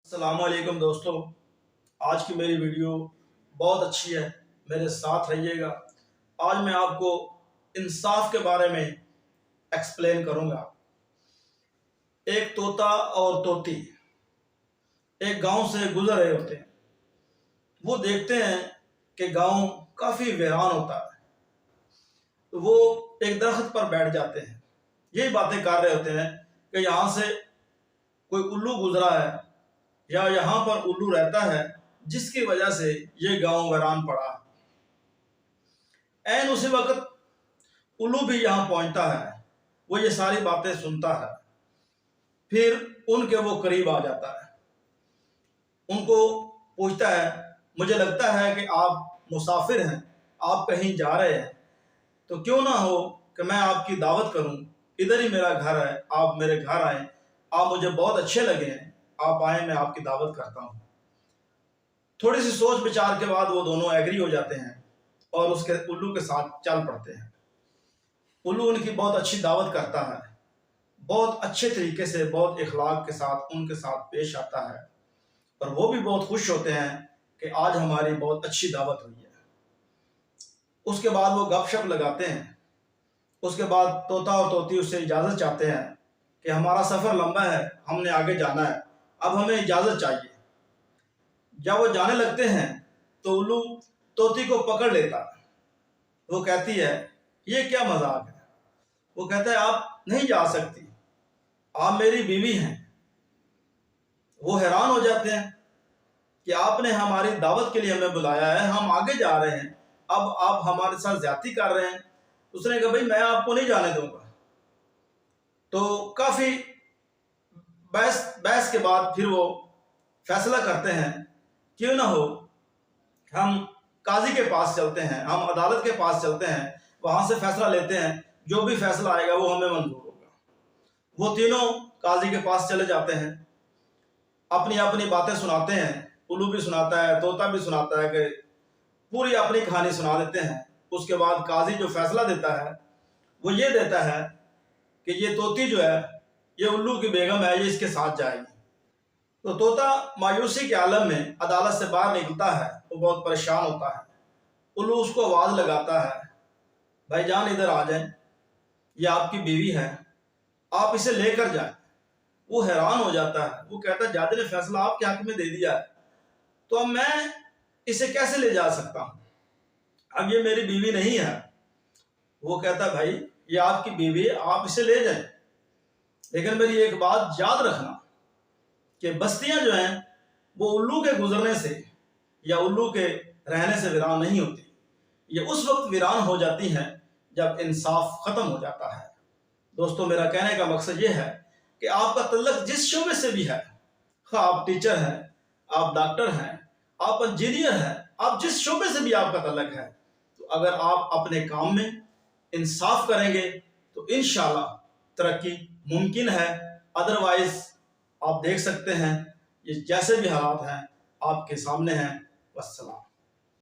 السلام علیکم دوستو، آج کی میری ویڈیو بہت اچھی ہے، میرے ساتھ رہیے گا۔ آج میں آپ کو انصاف کے بارے میں ایکسپلین کروں گا۔ ایک طوطا اور طوطی ایک گاؤں سے گزر رہے ہوتے ہیں۔ وہ دیکھتے ہیں کہ گاؤں کافی ویران ہوتا ہے۔ وہ ایک درخت پر بیٹھ جاتے ہیں، یہی باتیں کر رہے ہوتے ہیں کہ یہاں سے کوئی الو گزرا ہے یا یہاں پر الو رہتا ہے، جس کی وجہ سے یہ گاؤں ویران پڑا۔ عین اسی وقت الو بھی یہاں پہنچتا ہے، وہ یہ ساری باتیں سنتا ہے، پھر ان کے وہ قریب آ جاتا ہے، ان کو پوچھتا ہے مجھے لگتا ہے کہ آپ مسافر ہیں، آپ کہیں جا رہے ہیں، تو کیوں نہ ہو کہ میں آپ کی دعوت کروں، ادھر ہی میرا گھر ہے، آپ میرے گھر آئیں، آپ مجھے بہت اچھے لگے ہیں، آپ آئیں، میں آپ کی دعوت کرتا ہوں۔ تھوڑی سی سوچ بچار کے بعد وہ دونوں ایگری ہو جاتے ہیں اور اس کے الو کے ساتھ چل پڑتے ہیں۔ الو ان کی بہت اچھی دعوت کرتا ہے، بہت اچھے طریقے سے، بہت اخلاق کے ساتھ ان کے ساتھ پیش آتا ہے، اور وہ بھی بہت خوش ہوتے ہیں کہ آج ہماری بہت اچھی دعوت ہوئی ہے۔ اس کے بعد وہ گپ شپ لگاتے ہیں۔ اس کے بعد طوطا اور طوطی اس سے اجازت چاہتے ہیں کہ ہمارا سفر لمبا ہے، ہم نے آگے جانا ہے، اب ہمیں اجازت چاہیے۔ جب وہ جانے لگتے ہیں تو الو طوطی کو پکڑ لیتا ہے۔ وہ کہتی ہے یہ کیا مذاق ہے؟ وہ کہتا ہے آپ نہیں جا سکتی، آپ میری بیوی ہیں۔ وہ حیران ہو جاتے ہیں کہ آپ نے ہماری دعوت کے لیے ہمیں بلایا ہے، ہم آگے جا رہے ہیں، اب آپ ہمارے ساتھ زیادتی کر رہے ہیں۔ اس نے کہا بھائی میں آپ کو نہیں جانے دوں گا۔ تو کافی بحث کے بعد پھر وہ فیصلہ کرتے ہیں کیوں نہ ہو ہم قاضی کے پاس چلتے ہیں، ہم عدالت کے پاس چلتے ہیں، وہاں سے فیصلہ لیتے ہیں، جو بھی فیصلہ آئے گا وہ ہمیں منظور ہوگا۔ وہ تینوں قاضی کے پاس چلے جاتے ہیں، اپنی اپنی باتیں سناتے ہیں، الو بھی سناتا ہے، طوطا بھی سناتا ہے، کہ پوری اپنی کہانی سنا دیتے ہیں۔ اس کے بعد قاضی جو فیصلہ دیتا ہے وہ یہ دیتا ہے کہ یہ طوطی جو ہے یہ الو کی بیگم ہے، یہ اس کے ساتھ جائے گی۔ تو طوطا مایوسی کے عالم میں عدالت سے باہر نکلتا ہے، وہ بہت پریشان ہوتا ہے۔ الو اس کو آواز لگاتا ہے بھائی جان ادھر آ جائیں، یہ آپ کی بیوی ہے، آپ اسے لے کر جائیں۔ وہ حیران ہو جاتا ہے، وہ کہتا ہے جج نے فیصلہ آپ کے حق میں دے دیا ہے، تو اب میں اسے کیسے لے جا سکتا ہوں؟ اب یہ میری بیوی نہیں ہے۔ وہ کہتا ہے بھائی یہ آپ کی بیوی ہے، آپ اسے لے جائیں، لیکن میری ایک بات یاد رکھنا کہ بستیاں جو ہیں وہ الو کے گزرنے سے یا الو کے رہنے سے ویران نہیں ہوتی، یہ اس وقت ویران ہو جاتی ہیں جب انصاف ختم ہو جاتا ہے۔ دوستو میرا کہنے کا مقصد یہ ہے کہ آپ کا تعلق جس شعبے سے بھی ہے، خواہ آپ ٹیچر ہیں، آپ ڈاکٹر ہیں، آپ انجینئر ہیں، آپ جس شعبے سے بھی آپ کا تعلق ہے، تو اگر آپ اپنے کام میں انصاف کریں گے تو انشاءاللہ ترقی ممکن ہے۔ ادروائز آپ دیکھ سکتے ہیں یہ جیسے بھی حالات ہیں آپ کے سامنے ہیں۔ والسلام۔